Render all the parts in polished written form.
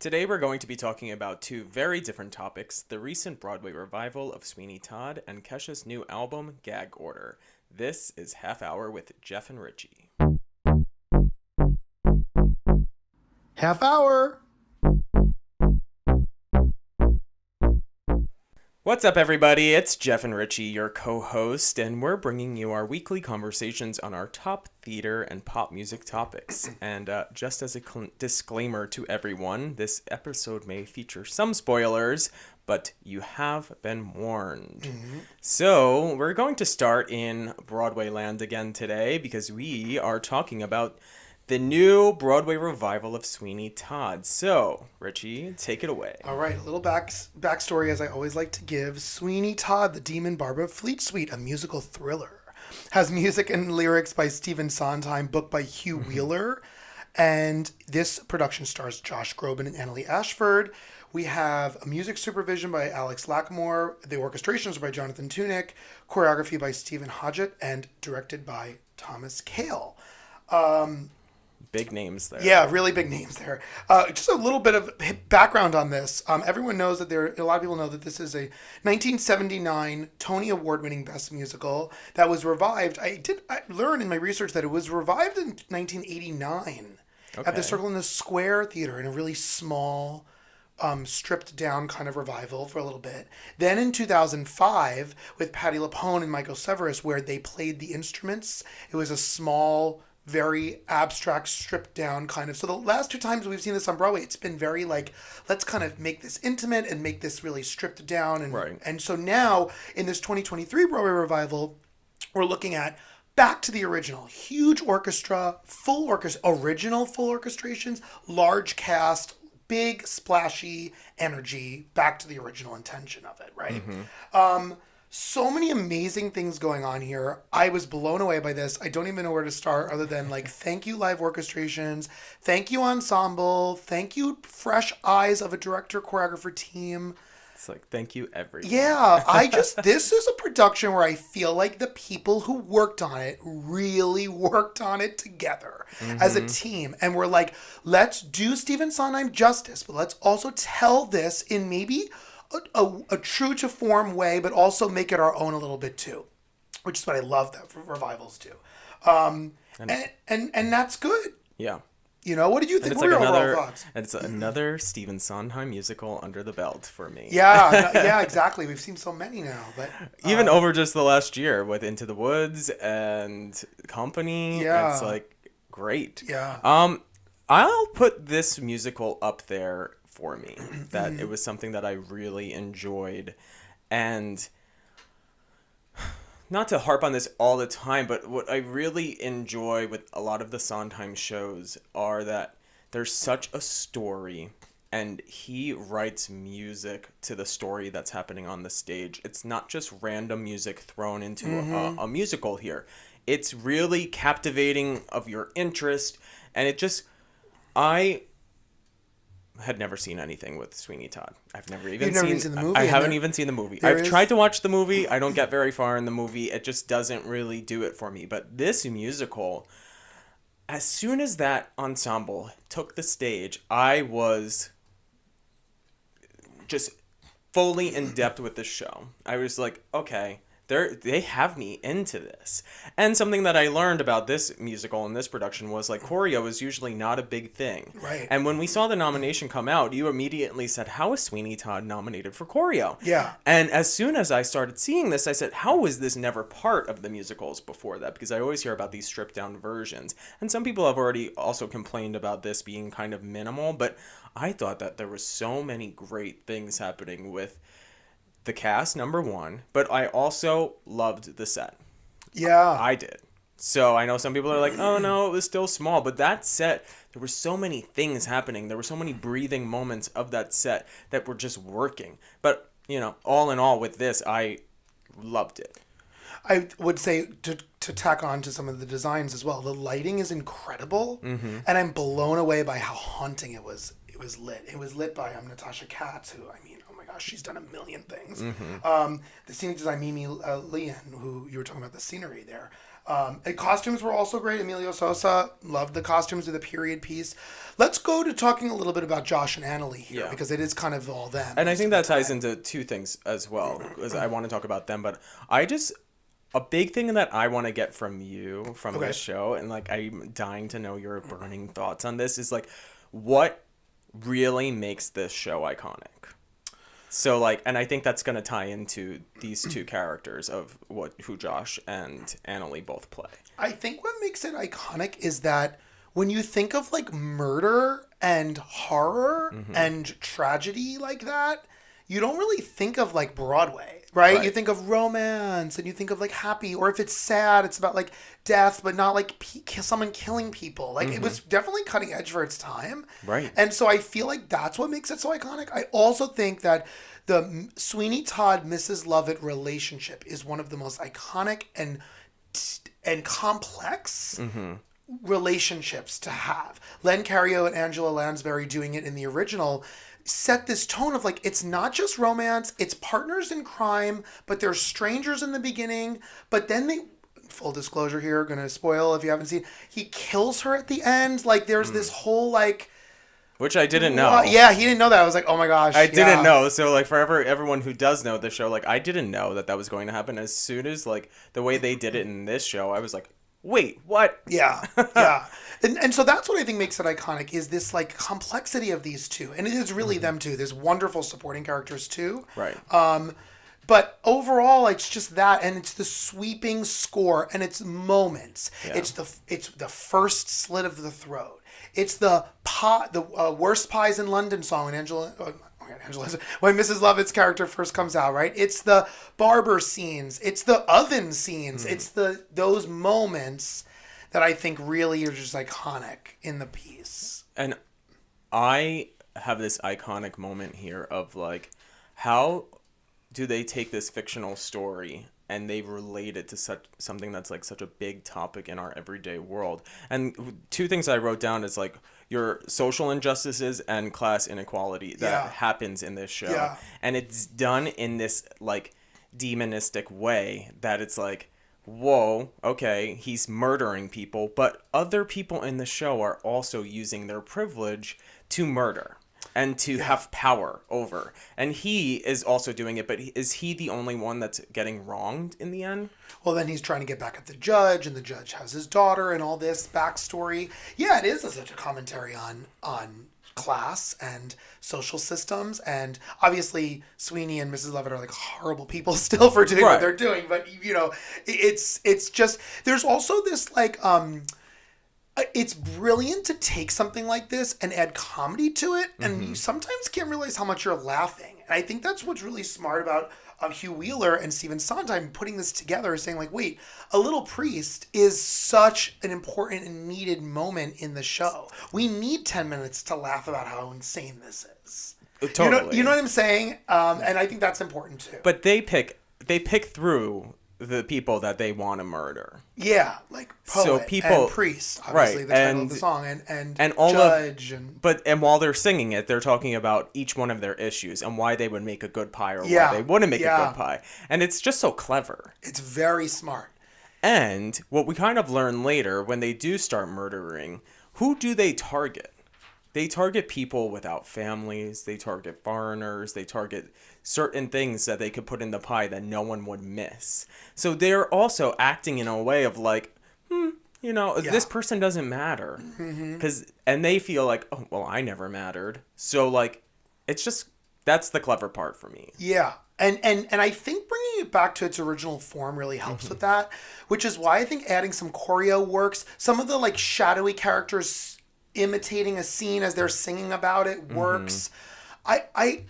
Today we're going to be talking about two very different topics, the recent Broadway revival of Sweeney Todd and Kesha's new album, Gag Order. This is Half Hour with Jeff and Richie. Half hour. What's up, everybody? It's Jeff and Richie, your co-host, and we're bringing you our weekly conversations on our top theater and pop music topics. And just as a disclaimer to everyone, this episode may feature some spoilers, but you have been warned. Mm-hmm. So we're going to start in Broadway land again today because we are talking about the new Broadway revival of Sweeney Todd. So, Richie, take it away. All right, a little backstory as I always like to give. Sweeney Todd, the Demon Barber of Fleet Street, a musical thriller. Has music and lyrics by Stephen Sondheim, book by Hugh Wheeler. And this production stars Josh Groban and Annaleigh Ashford. We have a music supervision by Alex Lackmore. The orchestrations are by Jonathan Tunick. Choreography by Stephen Hodgett and directed by Thomas Kail. Big names there. Yeah, really big names there. Just a little bit of background on this. Everyone knows that a lot of people know that this is a 1979 Tony Award-winning Best Musical that was revived. I learned in my research that it was revived in 1989 at the Circle in the Square Theater in a really small, stripped down kind of revival for a little bit. Then in 2005 with Patti LuPone and Michael Severus, where they played the instruments. It was a small, very abstract, stripped down kind of. So the last two times we've seen this on Broadway, it's been very like, let's kind of make this intimate and make this really stripped down. And right. And so now in this 2023 Broadway revival, we're looking at back to the original. Huge orchestra, original full orchestrations, large cast, big splashy energy, back to the original intention of it, right? Mm-hmm. So many amazing things going on here. I was blown away by this. I don't even know where to start other than like, thank you live orchestrations. Thank you ensemble. Thank you fresh eyes of a director choreographer team. It's like, thank you everyone. Yeah, this is a production where I feel like the people who worked on it really worked on it together as a team. And we're like, let's do Stephen Sondheim justice, but let's also tell this in maybe a true to form way, but also make it our own a little bit too, which is what I love that revivals do. And that's good. Yeah. You know, what did you think were your overall thoughts? It's another Stephen Sondheim musical under the belt for me. Yeah, exactly. We've seen so many now, but even over just the last year with Into the Woods and Company, it's like great. Yeah. I'll put this musical up there for me, that it was something that I really enjoyed. And not to harp on this all the time, but what I really enjoy with a lot of the Sondheim shows are that there's such a story and he writes music to the story that's happening on the stage. It's not just random music thrown into a musical here. It's really captivating of your interest, and I had never seen anything with Sweeney Todd. I've never even seen the movie. I haven't even seen the movie. I've tried to watch the movie. I don't get very far in the movie. It just doesn't really do it for me. But this musical, as soon as that ensemble took the stage, I was just fully in depth with the show. I was like, okay, they have me into this. And something that I learned about this musical and this production was like choreo is usually not a big thing. Right. And when we saw the nomination come out, you immediately said, how is Sweeney Todd nominated for choreo? Yeah. And as soon as I started seeing this, I said, how was this never part of the musicals before that? Because I always hear about these stripped down versions. And some people have already also complained about this being kind of minimal, but I thought that there were so many great things happening with the cast, number one, but I also loved the set. Yeah. I did. So I know some people are like, oh no, it was still small, but that set, there were so many things happening. There were so many breathing moments of that set that were just working. But, you know, all in all with this, I loved it. I would say to tack on to some of the designs as well, the lighting is incredible, and I'm blown away by how haunting it was. It was lit. It was lit by Natasha Katz, who, I mean, oh my gosh, she's done a million things. The scenic design, Mimi Leon, who you were talking about the scenery there. And costumes were also great. Emilio Sosa loved the costumes of the period piece. Let's go to talking a little bit about Josh and Annaleigh here, because it is kind of all them. And I think that ties into two things as well, because I want to talk about them, but a big thing that I want to get from you from this show, and like I'm dying to know your burning thoughts on this, is like what really makes this show iconic. So like, and I think that's going to tie into these two characters of who Josh and Annaleigh both play. I think what makes it iconic is that when you think of like murder and horror and tragedy like that, you don't really think of like Broadway, right? You think of romance and you think of like happy, or if it's sad, it's about like death, but not like someone killing people. Like it was definitely cutting edge for its time. Right. And so I feel like that's what makes it so iconic. I also think that the Sweeney Todd Mrs. Lovett relationship is one of the most iconic and complex relationships to have. Len Cariou and Angela Lansbury doing it in the original set this tone of like, it's not just romance, it's partners in crime, but they're strangers in the beginning, but then they, full disclosure here, gonna spoil if you haven't seen, he kills her at the end. Like there's this whole like, which I didn't know. Yeah, he didn't know that. I was like, oh my gosh. I didn't know. So like for everyone who does know the show, like I didn't know that was going to happen. As soon as like the way they did it in this show, I was like, wait, what? Yeah. And so that's what I think makes it iconic, is this like complexity of these two. And it is really them too. There's wonderful supporting characters too. Right. But overall, it's just that, and it's the sweeping score, and it's moments. Yeah. It's the first slit of the throat. It's the worst pies in London song, and Angela, when Mrs. Lovett's character first comes out, right? It's the barber scenes. It's the oven scenes. It's those moments that I think really are just iconic in the piece. And I have this iconic moment here of like, how do they take this fictional story and they relate it to something that's like such a big topic in our everyday world? And two things I wrote down is like your social injustices and class inequality that happens in this show. Yeah. And it's done in this like demonistic way that it's like, whoa, okay, he's murdering people, but other people in the show are also using their privilege to murder and to have power over. And he is also doing it, but is he the only one that's getting wronged in the end? Well, then he's trying to get back at the judge, and the judge has his daughter and all this backstory. Yeah, it is such a commentary on class and social systems, and obviously Sweeney and Mrs. Lovett are like horrible people still for doing what they're doing, but you know, it's just, there's also this like it's brilliant to take something like this and add comedy to it, and you sometimes can't realize how much you're laughing. And I think that's what's really smart about Hugh Wheeler and Stephen Sondheim putting this together, saying like, wait, A Little Priest is such an important and needed moment in the show. We need 10 minutes to laugh about how insane this is. Totally. You know what I'm saying? And I think that's important too. But they pick through the people that they want to murder. Yeah, like poet and priest, obviously the title of the song, and all judge. And while they're singing it, they're talking about each one of their issues and why they would make a good pie or why they wouldn't make a good pie. And it's just so clever. It's very smart. And what we kind of learn later, when they do start murdering, who do they target? They target people without families. They target foreigners. They target certain things that they could put in the pie that no one would miss. So they're also acting in a way of like, this person doesn't matter. And they feel like, oh, well, I never mattered. So like, it's just, that's the clever part for me. Yeah. And I think bringing it back to its original form really helps with that, which is why I think adding some choreo works. Some of the like shadowy characters imitating a scene as they're singing about it works. I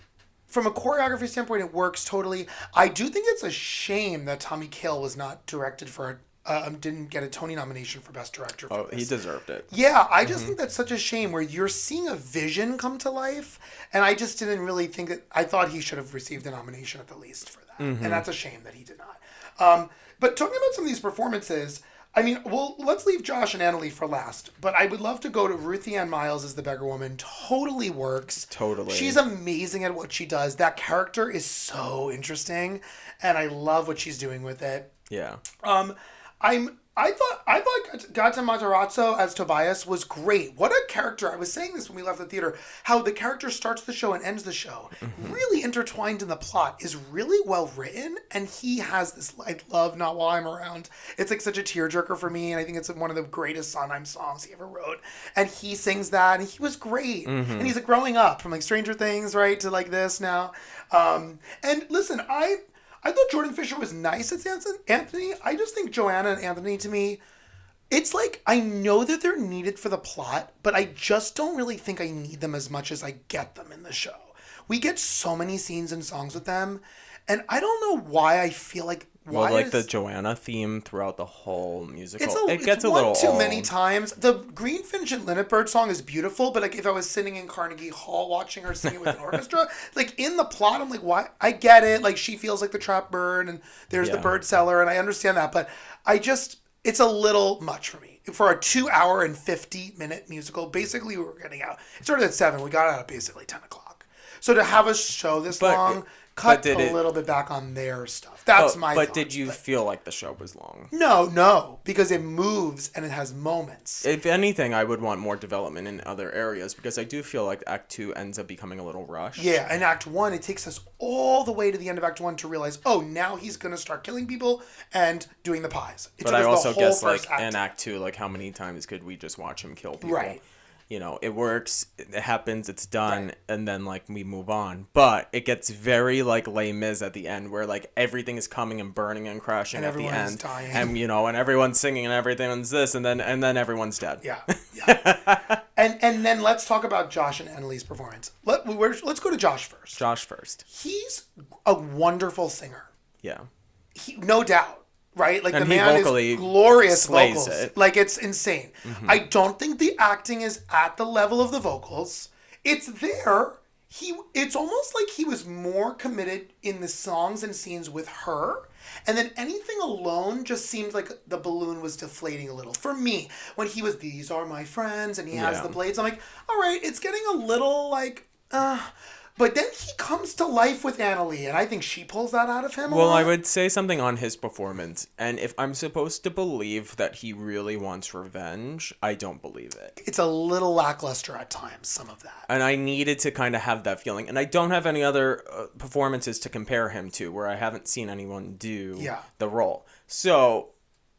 from a choreography standpoint, it works totally. I do think it's a shame that Tommy Kail was not directed for didn't get a Tony nomination for Best Director for this. He deserved it. Yeah, I just think that's such a shame where you're seeing a vision come to life, and I just didn't really think that. I thought he should have received a nomination at the least for that, and that's a shame that he did not. But talking about some of these performances, I mean, well, let's leave Josh and Annaleigh for last, but I would love to go to Ruthie Ann Miles as the beggar woman. Totally works. Totally. She's amazing at what she does. That character is so interesting, and I love what she's doing with it. Yeah. I thought Gata Matarazzo as Tobias was great. What a character. I was saying this when we left the theater, how the character starts the show and ends the show. Really intertwined in the plot, is really well written, and he has this, I love Not While I'm Around. It's like such a tearjerker for me, and I think it's one of the greatest Sondheim songs he ever wrote. And he sings that, and he was great. And he's like growing up from like Stranger Things, right, to like this now. And listen, I thought Jordan Fisher was nice as Anthony. I just think Joanna and Anthony, to me, it's like, I know that they're needed for the plot, but I just don't really think I need them as much as I get them in the show. We get so many scenes and songs with them, and I don't know why I feel like... the Joanna theme throughout the whole musical. It gets it's a little one too old. many times. The Greenfinch and Linnetbird song is beautiful, but like if I was sitting in Carnegie Hall watching her sing it with an orchestra, like in the plot, I'm like, why? I get it. Like she feels like the trapped bird, and there's the bird seller, and I understand that, but it's a little much for me. For a 2-hour and 50-minute musical, basically we were getting out. It started at 7. We got out at basically 10 o'clock. So to have a show this long... cut a little bit back on their stuff. That's my thoughts. But did you feel like the show was long? No, because it moves and it has moments. If anything, I would want more development in other areas, because I do feel like Act 2 ends up becoming a little rushed. Yeah, and Act 1, it takes us all the way to the end of Act 1 to realize, oh, now he's going to start killing people and doing the pies. But I also guess, like, in Act 2, like, how many times could we just watch him kill people? Right. You know, it works, it happens, it's done, and then, like, we move on. But it gets very, like, Les Mis at the end, where, like, everything is coming and burning and crashing and at the end. Dying. And, you know, and everyone's singing and everyone's this, and then everyone's dead. Yeah. and then let's talk about Josh and Annaleig's performance. Let's go to Josh first. He's a wonderful singer. Yeah. No doubt. Right? Like, and the man is glorious vocals. It. Like, it's insane. I don't think the acting is at the level of the vocals. It's there. It's almost like he was more committed in the songs and scenes with her. And then anything alone just seemed like the balloon was deflating a little. For me, when he was, these are my friends, and he has the blades, I'm like, all right, it's getting a little like, But then he comes to life with Annaleigh, and I think she pulls that out of him a lot. I would say something on his performance, and if I'm supposed to believe that he really wants revenge, I don't believe it. It's a little lackluster at times, some of that. And I needed to kind of have that feeling. And I don't have any other performances to compare him to, where I haven't seen anyone do the role. So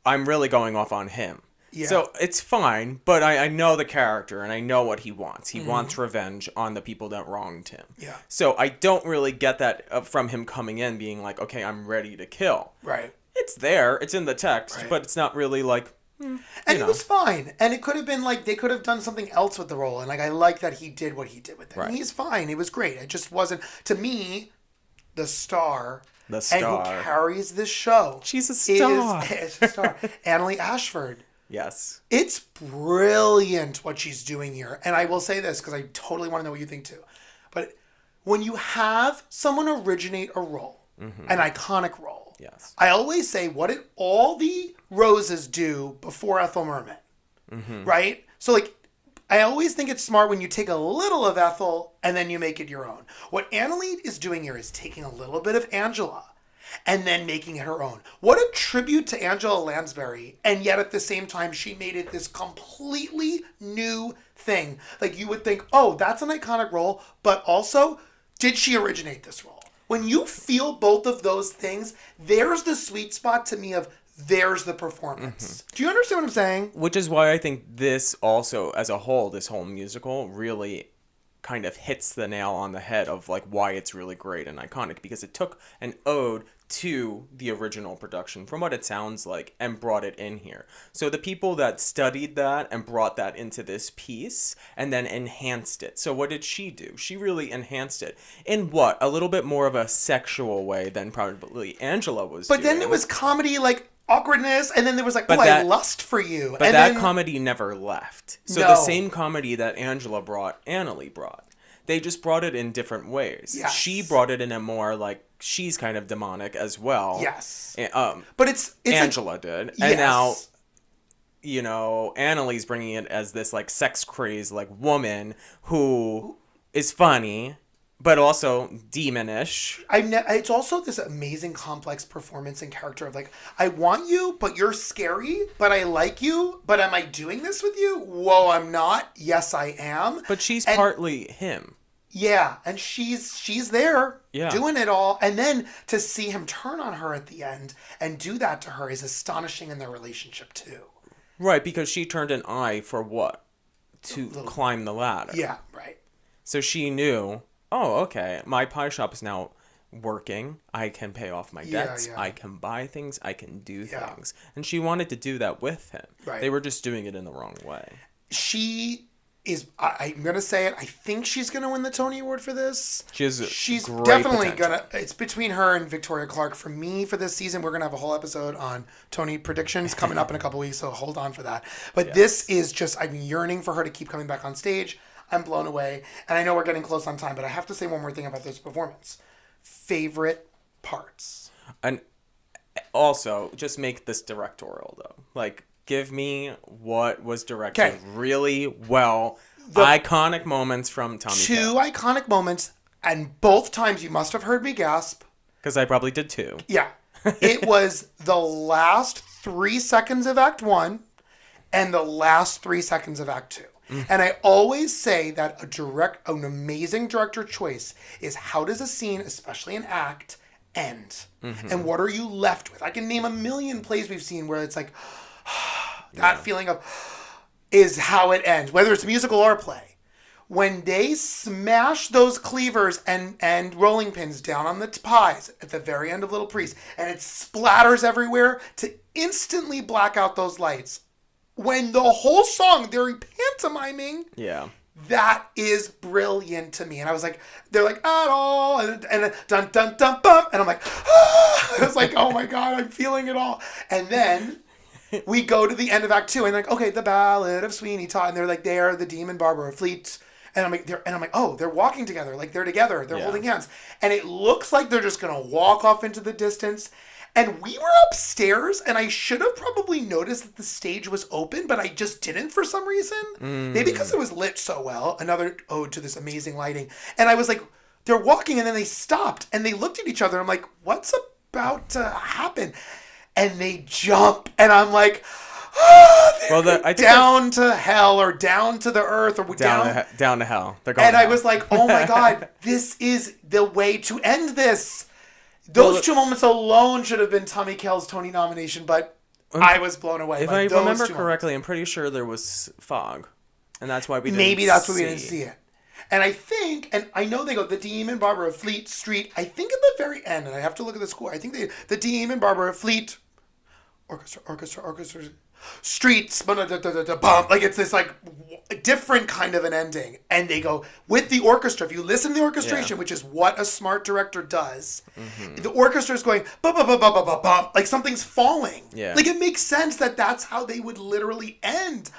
I'm really going off on him. Yeah. So it's fine, but I know the character and I know what he wants. He wants revenge on the people that wronged him. Yeah. So I don't really get that from him coming in being like, okay, I'm ready to kill. Right. It's there. It's in the text, but it's not really like... And it was fine. And it could have been like, they could have done something else with the role. And like, I like that he did what he did with it. Right. And he's fine. It was great. It just wasn't, to me, the star... And who carries this show. She's a star. Is a star. Annaleigh Ashford. Yes. It's brilliant what she's doing here. And I will say this because I totally want to know what you think too. But when you have someone originate a role, an iconic role, I always say, what did all the Roses do before Ethel Merman? Right? So like, I always think it's smart when you take a little of Ethel and then you make it your own. What Annaleigh is doing here is taking a little bit of Angela and then making it her own. What a tribute to Angela Lansbury, and yet at the same time, she made it this completely new thing. Like, you would think, oh, that's an iconic role, but also, did she originate this role? When you feel both of those things, there's the sweet spot to me of, there's the performance. Do you understand what I'm saying? Which is why I think this also, as a whole, this whole musical really kind of hits the nail on the head of like why it's really great and iconic, because it took an ode to the original production from what it sounds like and brought it in here. So the people that studied that and brought that into this piece and then enhanced it. So what did she do? She really enhanced it in what? A little bit more of a sexual way than probably Angela was doing. But then there was comedy, like awkwardness, and then there was like, I lust for you. But and that comedy never left. So the same comedy that Angela brought, Annaleigh brought. They just brought it in different ways. Yes. She brought it in a more like, she's kind of demonic as well. Yes. But it's Angela did. And now, you know, Annaleig's bringing it as this like sex crazed like woman who is funny, but also demonish. It's also this amazing complex performance and character of like, I want you, but you're scary, but I like you, but am I doing this with you? Whoa, I'm not. Yes, I am. But she's partly him. Yeah, and she's there doing it all. And then to see him turn on her at the end and do that to her is astonishing in their relationship too. Right, because she turned an eye for what? To climb the ladder. Yeah, right. So she knew, oh, okay, my pie shop is now working. I can pay off my debts. I can buy things. I can do things. And she wanted to do that with him. Right. They were just doing it in the wrong way. She is, I'm going to say it, I think she's going to win the Tony Award for this. She's definitely going to, it's between her and Victoria Clark. For me, for this season, we're going to have a whole episode on Tony predictions coming up in a couple weeks, so hold on for that. But this is just, I'm yearning for her to keep coming back on stage. I'm blown away. And I know we're getting close on time, but I have to say one more thing about this performance. Favorite parts. And also, just make this directorial, though. Like, give me what was directed really well. Iconic moments from Tommy Two iconic moments, and both times you must have heard me gasp. Because I probably did too. Yeah. It was the last 3 seconds of Act 1 and the last 3 seconds of Act 2. And I always say that an amazing director choice is how does a scene, especially an act, end? And what are you left with? I can name a million plays we've seen where it's like, that feeling of is how it ends, whether it's musical or play. When they smash those cleavers and rolling pins down on the pies at the very end of Little Priest, and it splatters everywhere to instantly black out those lights. When the whole song, they're pantomiming. Yeah. That is brilliant to me. And I was like, they're like, at all. And dun, dun, dun, bum. And I'm like, ah! I was like, oh my God, I'm feeling it all. And then we go to the end of Act 2 and like, okay, the Ballad of Sweeney Todd. And they're like, they are the Demon Barber of Fleet. And I'm like, oh, they're walking together. Like they're together. They're holding hands. And it looks like they're just going to walk off into the distance. And we were upstairs, and I should have probably noticed that the stage was open, but I just didn't for some reason. Maybe because it was lit so well. Another ode to this amazing lighting. And I was like, they're walking, and then they stopped, and they looked at each other. I'm like, what's about to happen? And they jump, and I'm like, down to hell, or down to the earth, or down to hell. They're going. And I was like, oh my God, this is the way to end this. Those two moments alone should have been Tommy Kail's Tony nomination, but I was blown away. If I remember correctly, I'm pretty sure there was fog, and that's why we didn't Maybe that's why we didn't see it. And I think, and I know they go, the Demon Barber of Fleet Street, I think at the very end, and I have to look at the score, I think the Demon Barber of Fleet, orchestra, streets, bum, like it's this like different kind of an ending. And they go with the orchestra. If you listen to the orchestration, which is what a smart director does, the orchestra is going bum, bum, bum, bum, bum, bum, bum, like something's falling. Yeah. Like it makes sense that that's how they would literally end.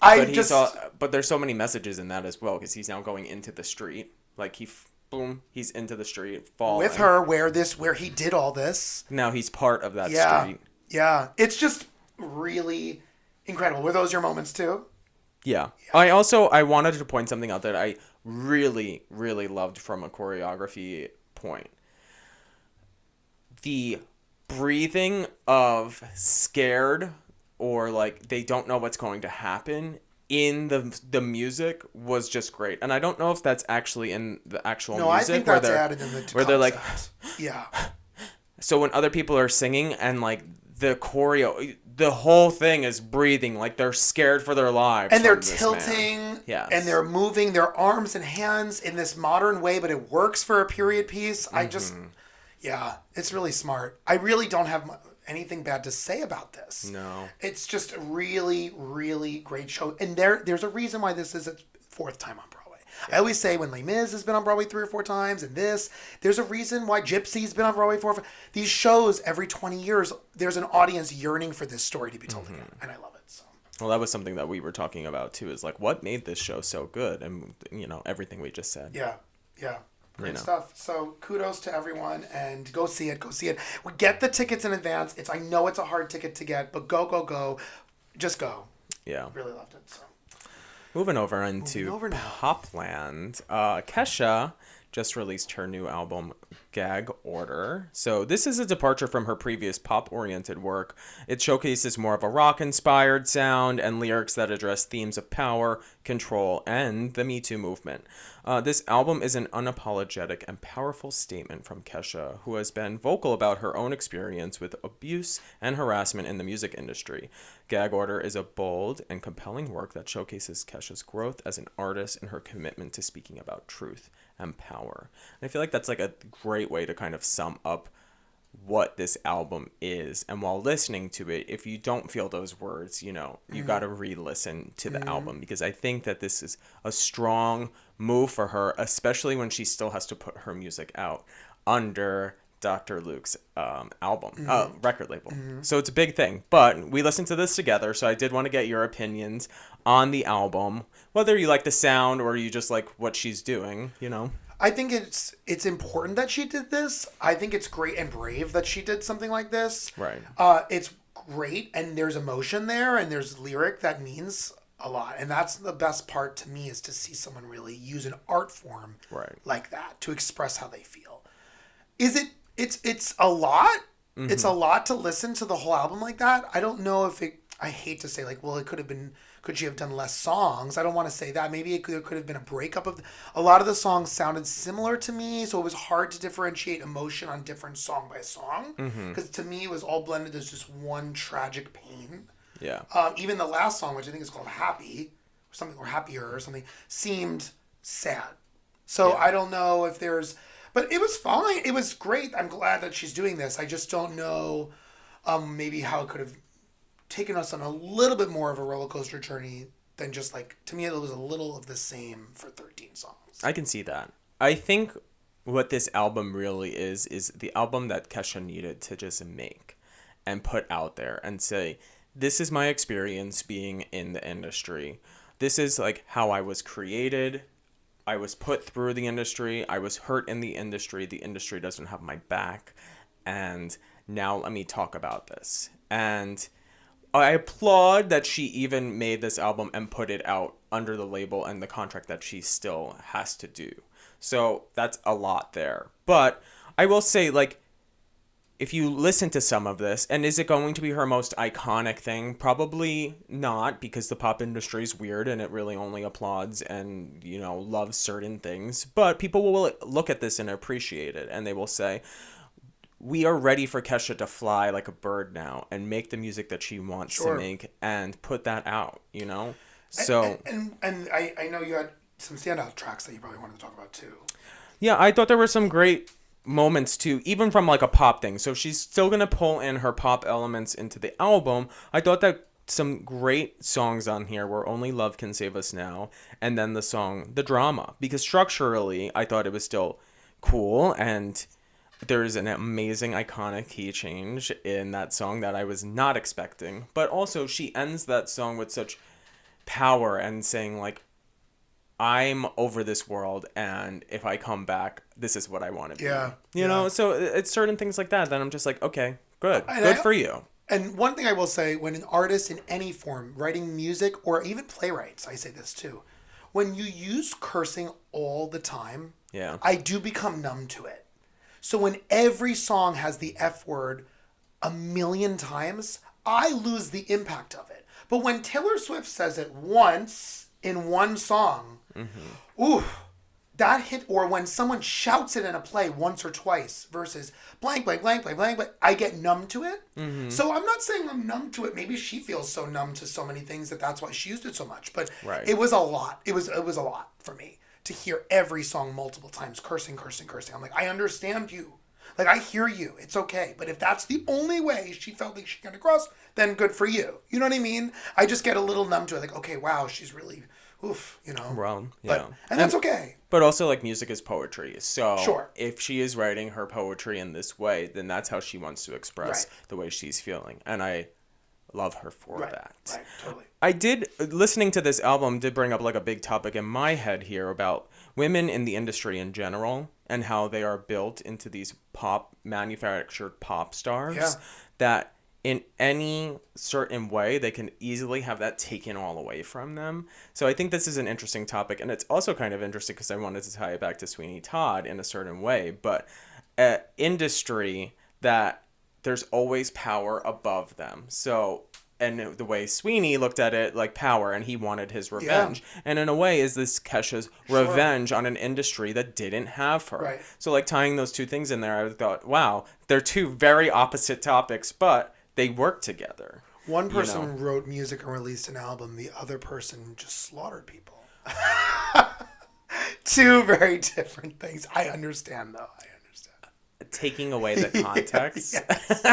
But there's so many messages in that as well, because he's now going into the street. Like he's into the street, falling with her where he did all this. Now he's part of that street. Yeah, it's just really incredible. Were those your moments too? Yeah. I wanted to point something out that I really, really loved from a choreography point. The breathing of scared or like they don't know what's going to happen in the music was just great. And I don't know if that's actually in the actual music. No, I think that's added in the where they're like, yeah. So when other people are singing and like the choreo, the whole thing is breathing like they're scared for their lives. And they're tilting. Yes. And they're moving their arms and hands in this modern way, but it works for a period piece. It's really smart. I really don't have anything bad to say about this. No. It's just a really, really great show. And there's a reason why this is its fourth time on Broadway. I always say when Les Mis has been on Broadway 3 or 4 times, and there's a reason why Gypsy's been on Broadway 4 or 5. These shows, every 20 years, there's an audience yearning for this story to be told again, and I love it. So. Well, that was something that we were talking about, too, is like, what made this show so good? And, everything we just said. Yeah. Great stuff. So kudos to everyone, and go see it. We get the tickets in advance. I know it's a hard ticket to get, but go. Just go. Yeah. Really loved it, so. Moving over into Popland, Kesha just released her new album, Gag Order. So this is a departure from her previous pop-oriented work. It showcases more of a rock-inspired sound and lyrics that address themes of power, control, and the Me Too movement. This album is an unapologetic and powerful statement from Kesha, who has been vocal about her own experience with abuse and harassment in the music industry. Gag Order is a bold and compelling work that showcases Kesha's growth as an artist and her commitment to speaking about truth and power. And I feel like that's like a great way to kind of sum up what this album is. And while listening to it, if you don't feel those words, you got to re-listen to the album, because I think that this is a strong move for her, especially when she still has to put her music out under Dr. Luke's record label. So it's a big thing. But we listened to this together, so I did want to get your opinions on the album, whether you like the sound or you just like what she's doing, I think it's important that she did this. I think it's great and brave that she did something like this. Right. It's great, and there's emotion there, and there's lyric that means a lot. And that's the best part to me, is to see someone really use an art form like that to express how they feel. It's a lot. Mm-hmm. It's a lot to listen to the whole album like that. I don't know if I hate to say could she have done less songs? I don't want to say that. Maybe there could have been a breakup of... A lot of the songs sounded similar to me, so it was hard to differentiate emotion on different song by song. Because to me, it was all blended as just one tragic pain. Yeah. Even the last song, which I think is called Happy, or Happier or something, seemed sad. So I don't know if there's... But it was fine. It was great. I'm glad that she's doing this. I just don't know maybe how it could have taken us on a little bit more of a roller coaster journey than just to me, it was a little of the same for 13 songs. I can see that. I think what this album really is the album that Kesha needed to just make and put out there and say, this is my experience being in the industry. This is how I was created. I was put through the industry. I was hurt in the industry. The industry doesn't have my back. And now let me talk about this. And I applaud that she even made this album and put it out under the label and the contract that she still has to do. So that's a lot there. But I will say, if you listen to some of this, and is it going to be her most iconic thing? Probably not, because the pop industry is weird and it really only applauds and, loves certain things. But people will look at this and appreciate it, and they will say, we are ready for Kesha to fly like a bird now and make the music that she wants to make and put that out, So and I know you had some standout tracks that you probably wanted to talk about too. Yeah, I thought there were some great moments too, even from a pop thing. So she's still gonna pull in her pop elements into the album. I thought that some great songs on here were Only Love Can Save Us Now, and then the song The Drama, because structurally I thought it was still cool, and there's an amazing iconic key change in that song that I was not expecting. But also she ends that song with such power and saying I'm over this world, and if I come back, this is what I want to be. You know, so it's certain things like that I'm just okay, good for you. And one thing I will say, when an artist in any form, writing music or even playwrights, I say this too, when you use cursing all the time, I do become numb to it. So when every song has the F word a million times, I lose the impact of it. But when Taylor Swift says it once in one song, ooh, that hit. Or when someone shouts it in a play once or twice versus blank, blank, blank, blank, blank, but I get numb to it. So I'm not saying I'm numb to it. Maybe she feels so numb to so many things that's why she used it so much. But it was a lot. It was a lot for me to hear every song multiple times, cursing. I'm I understand you. I hear you. It's okay. But if that's the only way she felt she got across, then good for you. You know what I mean? I just get a little numb to it. Okay, wow, she's really, oof, Well, and that's okay. But also, like, music is poetry. So if she is writing her poetry in this way, then that's how she wants to express the way she's feeling. And I love her for that. Right, totally. I did, listening to this album did bring up, like, a big topic in my head here about women in the industry in general and how they are built into these manufactured pop stars that in any certain way, they can easily have that taken all away from them. So I think this is an interesting topic, and it's also kind of interesting because I wanted to tie it back to Sweeney Todd in a certain way, but industry that there's always power above them. So, and the way Sweeney looked at it, like power, and he wanted his revenge. Yeah. And in a way, is this Kesha's revenge on an industry that didn't have her. Right. So, like, tying those two things in there, I thought, wow, they're two very opposite topics, but they work together. One person wrote music and released an album. The other person just slaughtered people. Two very different things. I understand, though. Taking away the context. Yes.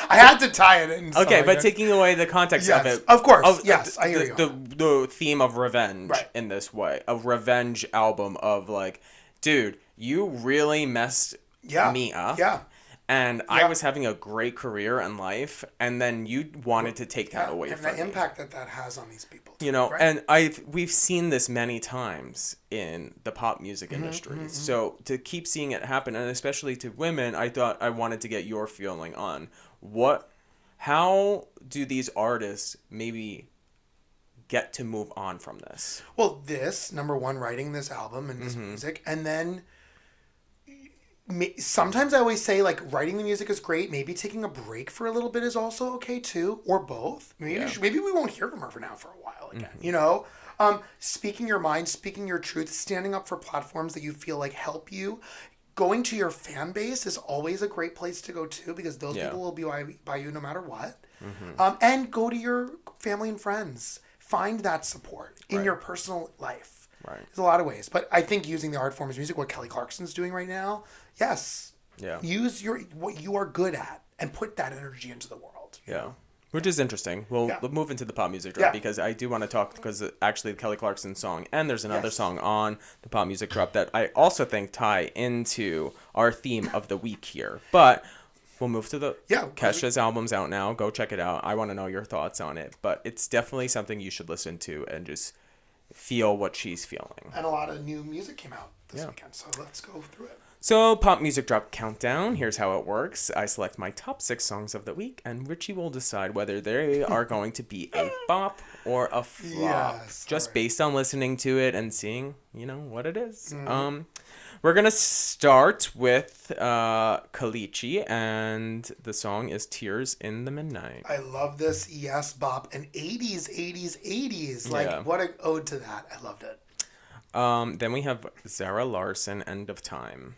I had to tie it in. Okay, but taking away the context of it. Of course. Yes, I hear you. The theme of revenge in this way. A revenge album of like, dude, you really messed me up. Yeah. And I was having a great career in life, and then you wanted to take that away from me. And the impact that has on these people. You know, and we've seen this many times in the pop music industry. Mm-hmm. So to keep seeing it happen, and especially to women, I thought I wanted to get your feeling on how do these artists maybe get to move on from this? Well, number one, writing this album and this music, and then sometimes I always say, like, writing the music is great. Maybe taking a break for a little bit is also okay too, or both. Maybe we won't hear from her now for a while again. You know, speaking your mind, speaking your truth, standing up for platforms that you feel like help you. Going to your fan base is always a great place to go to, because those people will be by you no matter what. And go to your family and friends. Find that support in your personal life. Right. There's a lot of ways, but I think using the art form as music, what Kelly Clarkson's doing right now, yes. Yeah. Use what you are good at and put that energy into the world. Yeah. Which is interesting. We'll move into the pop music drop because I do want to talk, because actually the Kelly Clarkson song, and there's another song on the pop music drop that I also think tie into our theme of the week here. But we'll move to the Kesha's album's out now. Go check it out. I want to know your thoughts on it, but it's definitely something you should listen to and just feel what she's feeling. And a lot of new music came out this weekend, so let's go through it. So, Pop Music Drop Countdown. Here's how it works. I select my top 6 songs of the week, and Richie will decide whether they are going to be a bop or a flop. Just based on listening to it and seeing, what it is. We're going to start with Kalichi, and the song is Tears in the Midnight. I love this. Yes, bop. And 80s. Like, what an ode to that. I loved it. Then we have Zara Larsson, End of Time.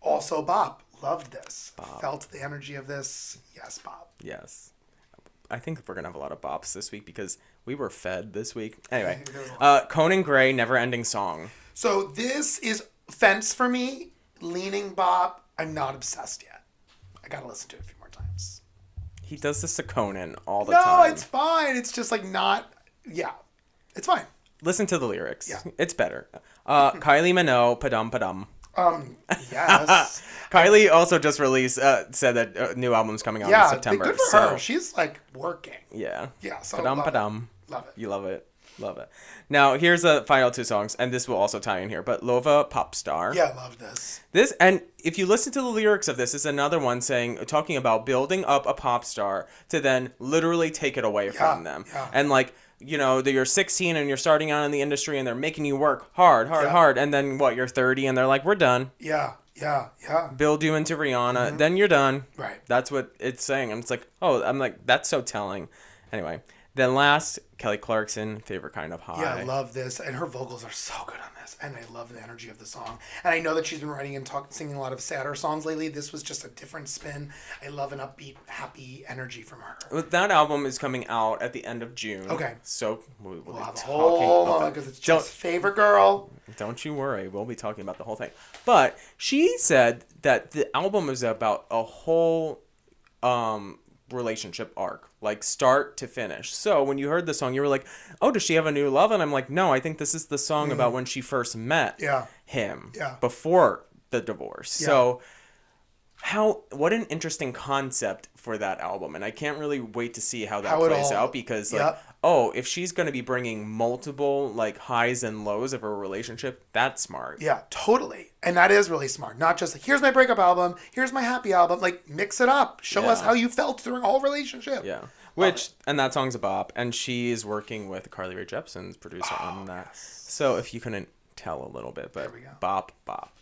Also bop. Loved this. Bop. Felt the energy of this. Yes, bop. Yes. I think we're going to have a lot of bops this week because we were fed this week. Anyway, Conan Gray, Never Ending Song. So this is fence for me. Leaning bop. I'm not obsessed yet. I got to listen to it a few more times. He does this to Conan all the time. No, it's fine. It's just like not... Yeah. It's fine. Listen to the lyrics. Yeah. It's better. Kylie Minogue, Padum Padum. Yes. Kylie also just released, said that a new album's coming out in September. Good for her. She's like working. Yeah. Yeah. So Padum Padum. Love it. You love it. Love it. Now, here's the final 2 songs, and this will also tie in here, but Lova Pop Star. Yeah, I love this. This, and if you listen to the lyrics of this, is another one talking about building up a pop star to then literally take it away from them. Yeah. And like, you're 16 and you're starting out in the industry and they're making you work hard. And then you're 30 and they're like, we're done. Yeah. Build you into Rihanna. Then you're done. Right. That's what it's saying. And it's like, I'm like, that's so telling. Anyway. Then last, Kelly Clarkson, Favorite Kind of High. Yeah, I love this. And her vocals are so good on this. And I love the energy of the song. And I know that she's been writing and singing a lot of sadder songs lately. This was just a different spin. I love an upbeat, happy energy from her. That album is coming out at the end of June. Okay. So we'll have a whole moment because it's just Favorite Girl. Don't you worry. We'll be talking about the whole thing. But she said that the album is about a whole... relationship arc, like start to finish. So when you heard the song, you were like, oh, does she have a new love? And I'm like, no, I think this is the song about when she first met him before the divorce. So What an interesting concept for that album, and I can't really wait to see how that How it plays all- out because like Yep. if she's going to be bringing multiple like highs and lows of her relationship, that's smart. Yeah, totally. And that is really smart. Not just like, here's my breakup album, here's my happy album. Like, mix it up. Show us Yeah. how you felt during a whole relationship. Yeah. Which, and that song's a bop, and she is working with Carly Rae Jepsen's producer on that. Yes. So if you couldn't tell a little bit, but There we go. bop, bop.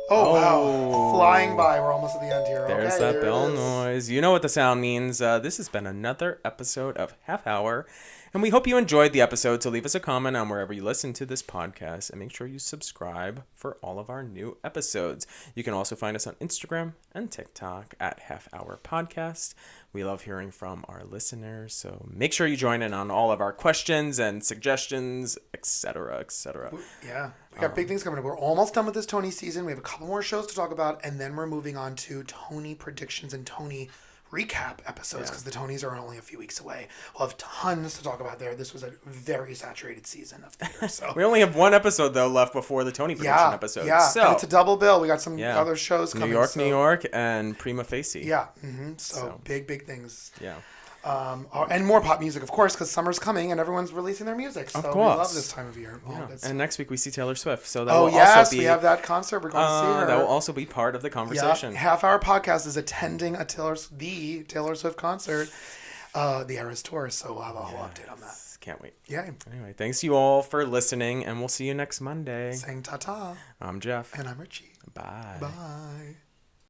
Oh, wow. Flying by. We're almost at the end here. There's Okay, that there bell it is. noise. You know what the sound means. This has been another episode of Half Hour, and we hope you enjoyed the episode. So leave us a comment on wherever you listen to this podcast, and make sure you subscribe for all of our new episodes. You can also find us on Instagram and TikTok at Half Hour Podcast. We love hearing from our listeners, so make sure you join in on all of our questions and suggestions, etc., etc. Yeah. We got big things coming up. We're almost done with this Tony season. We have a couple more shows to talk about, and then we're moving on to Tony predictions and Tony recap episodes because the Tonys are only a few weeks away. We'll have tons to talk about there. This was a very saturated season of theater. So We only have one episode though left before the Tony prediction episode. Yeah, So and it's a double bill. We got some other shows coming. New York, and Prima Facie. Yeah. So big things. Yeah. And more pop music, of course, because summer's coming and everyone's releasing their music. So we course. love this time of year. Yeah. It's- And next week we see Taylor Swift. So that oh, will yes, also be we have that concert. We're going to see her. that will also be part of the conversation. Yeah, Half Hour Podcast is attending the Taylor Swift concert, the Eras Tour. So we'll have a whole update on that. Can't wait. Yeah. Anyway, thanks you all for listening, and we'll see you next Monday. Saying ta-ta. I'm Jeff. And I'm Richie. Bye. Bye.